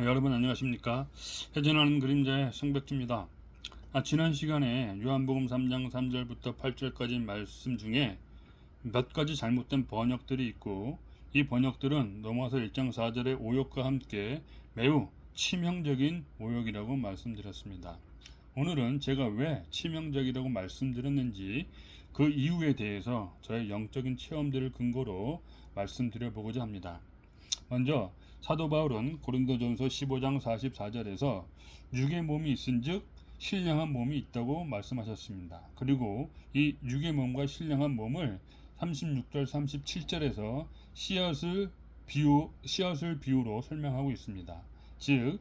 여러분 안녕하십니까? 회전하는 그림자의 성백주입니다. 지난 시간에 요한복음 3장 3절부터 8절까지 말씀 중에 몇 가지 잘못된 번역들이 있고, 이 번역들은 넘어서 1장 4절의 오역과 함께 매우 치명적인 오역이라고 말씀드렸습니다. 오늘은 제가 왜 치명적이라고 말씀드렸는지 그 이유에 대해서 저의 영적인 체험들을 근거로 말씀드려보고자 합니다. 먼저 사도 바울은 고린도전서 15장 44절에서 육의 몸이 있은즉 신령한 몸이 있다고 말씀하셨습니다. 그리고 이 육의 몸과 신령한 몸을 36절 37절에서 씨앗을 비유로 설명하고 있습니다. 즉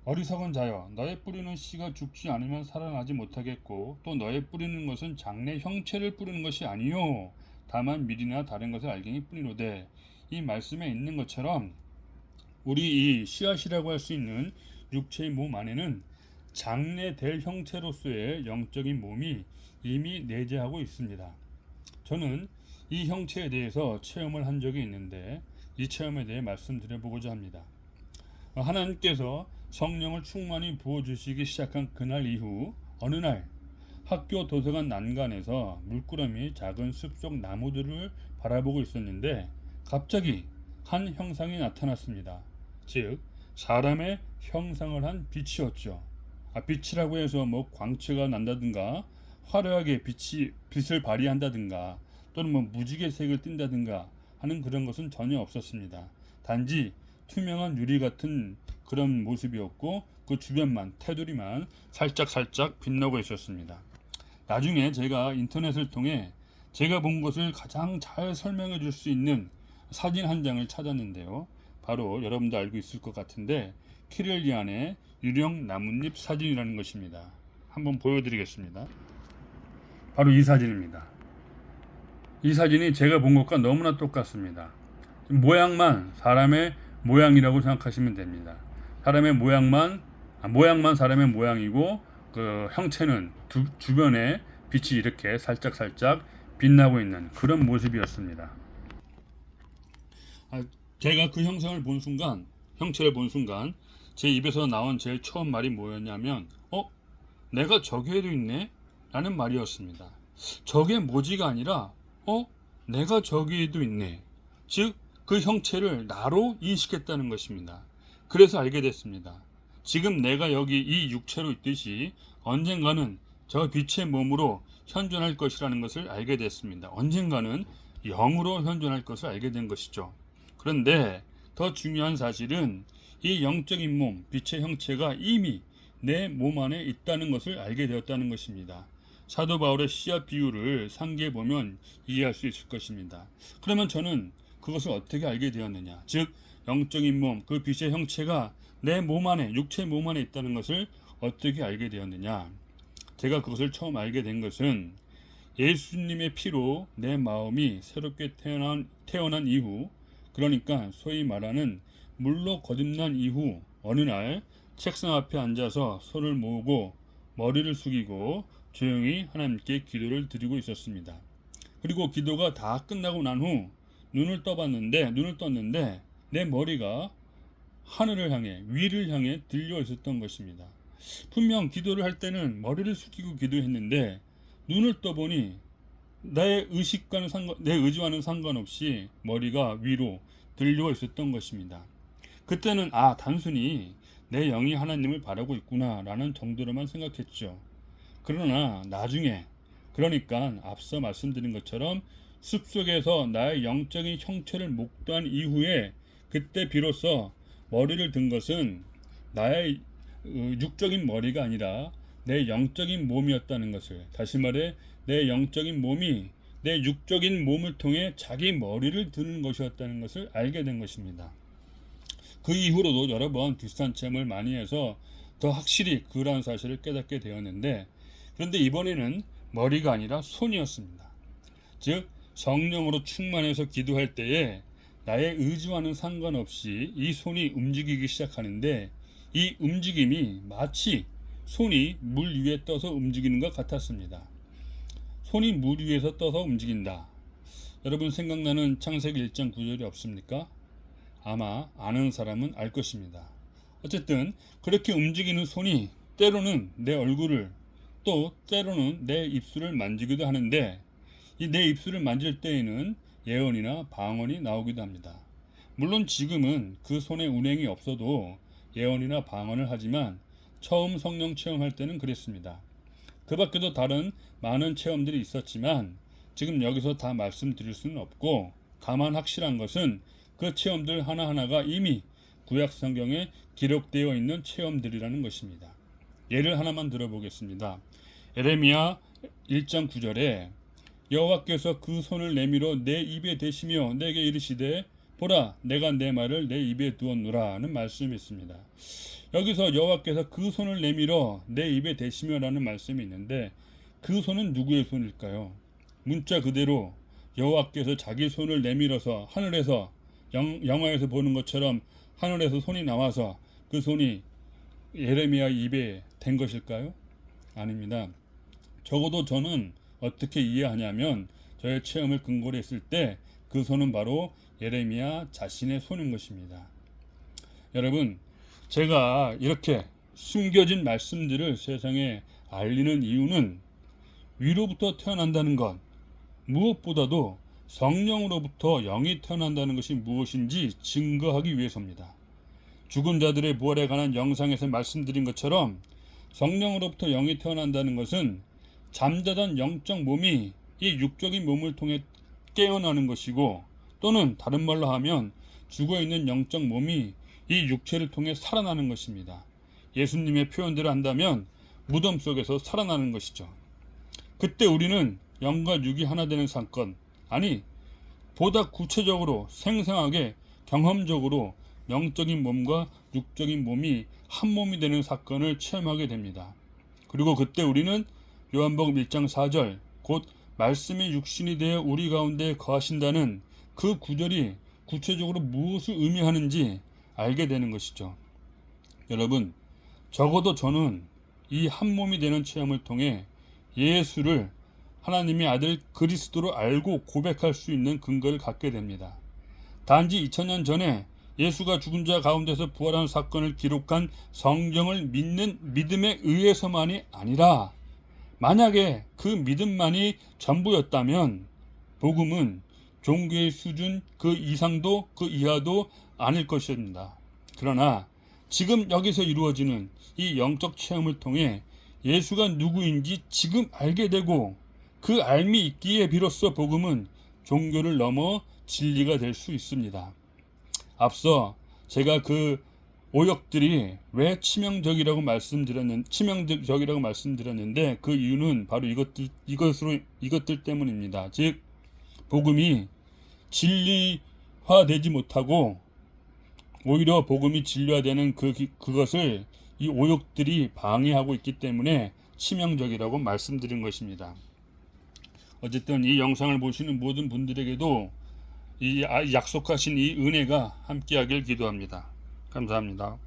어리석은 자여, 너의 뿌리는 씨가 죽지 않으면 살아나지 못하겠고, 또 너의 뿌리는 것은 장래 형체를 뿌리는 것이 아니요 다만 밀이나 다른 것을 알갱이 뿐이로되, 이 말씀에 있는 것처럼 우리 이 씨앗이라고 할 수 있는 육체의 몸 안에는 장래될 형체로서의 영적인 몸이 이미 내재하고 있습니다. 저는 이 형체에 대해서 체험을 한 적이 있는데, 이 체험에 대해 말씀드려보고자 합니다. 하나님께서 성령을 충만히 부어주시기 시작한 그날 이후 어느 날 학교 도서관 난간에서 물끄러미 작은 숲속 나무들을 바라보고 있었는데, 갑자기 한 형상이 나타났습니다. 즉 사람의 형상을 한 빛이었죠. 빛이라고 해서 뭐 광채가 난다든가 화려하게 빛을 발휘한다든가 또는 뭐 무지개색을 띈다든가 하는 그런 것은 전혀 없었습니다. 단지 투명한 유리 같은 그런 모습이었고, 그 주변만 테두리만 살짝 빛나고 있었습니다. 나중에 제가 인터넷을 통해 제가 본 것을 가장 잘 설명해 줄 수 있는 사진 한 장을 찾았는데요. 바로 여러분도 알고 있을 것 같은데, 키렐리안의 유령 나뭇잎 사진이라는 것입니다. 한번 보여드리겠습니다. 바로 이 사진입니다. 이 사진이 제가 본 것과 너무나 똑같습니다. 모양만 사람의 모양이라고 생각하시면 됩니다. 사람의 모양만 사람의 모양이고, 그 형체는 주변에 빛이 이렇게 살짝 빛나고 있는 그런 모습이었습니다. 제가 그 형체를 본 순간 제 입에서 나온 제일 처음 말이 뭐였냐면, 내가 저기에도 있네? 라는 말이었습니다. 저게 뭐지가 아니라, 내가 저기에도 있네. 즉, 그 형체를 나로 인식했다는 것입니다. 그래서 알게 됐습니다. 지금 내가 여기 이 육체로 있듯이 언젠가는 저 빛의 몸으로 현존할 것이라는 것을 알게 됐습니다. 언젠가는 영으로 현존할 것을 알게 된 것이죠. 그런데 더 중요한 사실은 이 영적인 몸, 빛의 형체가 이미 내 몸 안에 있다는 것을 알게 되었다는 것입니다. 사도 바울의 씨앗 비유를 상기해 보면 이해할 수 있을 것입니다. 그러면 저는 그것을 어떻게 알게 되었느냐? 즉 영적인 몸, 그 빛의 형체가 내 몸 안에, 육체의 몸 안에 있다는 것을 어떻게 알게 되었느냐? 제가 그것을 처음 알게 된 것은 예수님의 피로 내 마음이 새롭게 태어난 이후, 그러니까 소위 말하는 물로 거듭난 이후 어느 날 책상 앞에 앉아서 손을 모으고 머리를 숙이고 조용히 하나님께 기도를 드리고 있었습니다. 그리고 기도가 다 끝나고 난 후 눈을 떴는데 내 머리가 하늘을 향해, 위를 향해 들려 있었던 것입니다. 분명 기도를 할 때는 머리를 숙이고 기도했는데, 눈을 떠보니 내 의지와는 상관없이 머리가 위로 들려 있었던 것입니다. 그때는 단순히 내 영이 하나님을 바라고 있구나 라는 정도로만 생각했죠. 그러나 나중에, 그러니까 앞서 말씀드린 것처럼 숲속에서 나의 영적인 형체를 목도한 이후에, 그때 비로소 머리를 든 것은 나의 육적인 머리가 아니라 내 영적인 몸이었다는 것을, 다시 말해 내 영적인 몸이 내 육적인 몸을 통해 자기 머리를 드는 것이었다는 것을 알게 된 것입니다. 그 이후로도 여러 번 비슷한 체험을 많이 해서 더 확실히 그러한 사실을 깨닫게 되었는데, 그런데 이번에는 머리가 아니라 손이었습니다. 즉 성령으로 충만해서 기도할 때에 나의 의지와는 상관없이 이 손이 움직이기 시작하는데, 이 움직임이 마치 손이 물 위에 떠서 움직이는 것 같았습니다. 손이 물 위에서 떠서 움직인다. 여러분 생각나는 창세기 1장 9절이 없습니까? 아마 아는 사람은 알 것입니다. 어쨌든 그렇게 움직이는 손이 때로는 내 얼굴을 또 때로는 내 입술을 만지기도 하는데 이 내 입술을 만질 때에는 예언이나 방언이 나오기도 합니다. 물론 지금은 그 손에 운행이 없어도 예언이나 방언을 하지만 처음 성령 체험할 때는 그랬습니다. 그 밖에도 다른 많은 체험들이 있었지만 지금 여기서 다 말씀드릴 수는 없고 다만 확실한 것은 그 체험들 하나하나가 이미 구약 성경에 기록되어 있는 체험들이라는 것입니다. 예를 하나만 들어보겠습니다. 에레미야 1장 9절에 여호와께서 그 손을 내밀어 내 입에 대시며 내게 이르시되 보라 내가 내 말을 내 입에 두었노라는 말씀이 있습니다. 여기서 여호와께서 그 손을 내밀어 내 입에 대시며라는 말씀이 있는데 그 손은 누구의 손일까요? 문자 그대로 여호와께서 자기 손을 내밀어서 하늘에서 영화에서 보는 것처럼 하늘에서 손이 나와서 그 손이 예레미야 입에 댄 것일까요? 아닙니다. 적어도 저는 어떻게 이해하냐면 저의 체험을 근거로 했을 때 그 손은 바로 예레미야 자신의 손인 것입니다. 여러분, 제가 이렇게 숨겨진 말씀들을 세상에 알리는 이유는 위로부터 태어난다는 것, 무엇보다도 성령으로부터 영이 태어난다는 것이 무엇인지 증거하기 위해서입니다. 죽은 자들의 부활에 관한 영상에서 말씀드린 것처럼 성령으로부터 영이 태어난다는 것은 잠자던 영적 몸이 이 육적인 몸을 통해 깨어나는 것이고 또는 다른 말로 하면 죽어있는 영적 몸이 이 육체를 통해 살아나는 것입니다. 예수님의 표현대로 한다면 무덤 속에서 살아나는 것이죠. 그때 우리는 영과 육이 하나 되는 사건, 아니 보다 구체적으로 생생하게 경험적으로 영적인 몸과 육적인 몸이 한 몸이 되는 사건을 체험하게 됩니다. 그리고 그때 우리는 요한복음 1장 4절 곧 말씀이 육신이 되어 우리 가운데 거하신다는 그 구절이 구체적으로 무엇을 의미하는지 알게 되는 것이죠. 여러분, 적어도 저는 이 한 몸이 되는 체험을 통해 예수를 하나님의 아들 그리스도로 알고 고백할 수 있는 근거를 갖게 됩니다. 단지 2000년 전에 예수가 죽은 자 가운데서 부활한 사건을 기록한 성경을 믿는 믿음에 의해서만이 아니라 만약에 그 믿음만이 전부였다면 복음은 종교의 수준 그 이상도 그 이하도 아닐 것입니다. 그러나 지금 여기서 이루어지는 이 영적 체험을 통해 예수가 누구인지 지금 알게 되고 그 알미 있기에 비로소 복음은 종교를 넘어 진리가 될 수 있습니다. 앞서 제가 그 오역들이 왜 치명적이라고 말씀드렸는데 그 이유는 바로 이것들 때문입니다. 즉 복음이 진리화되지 못하고 오히려 복음이 진리화되는 그것을 이 오역들이 방해하고 있기 때문에 치명적이라고 말씀드린 것입니다. 어쨌든 이 영상을 보시는 모든 분들에게도 이 약속하신 이 은혜가 함께하길 기도합니다. 감사합니다.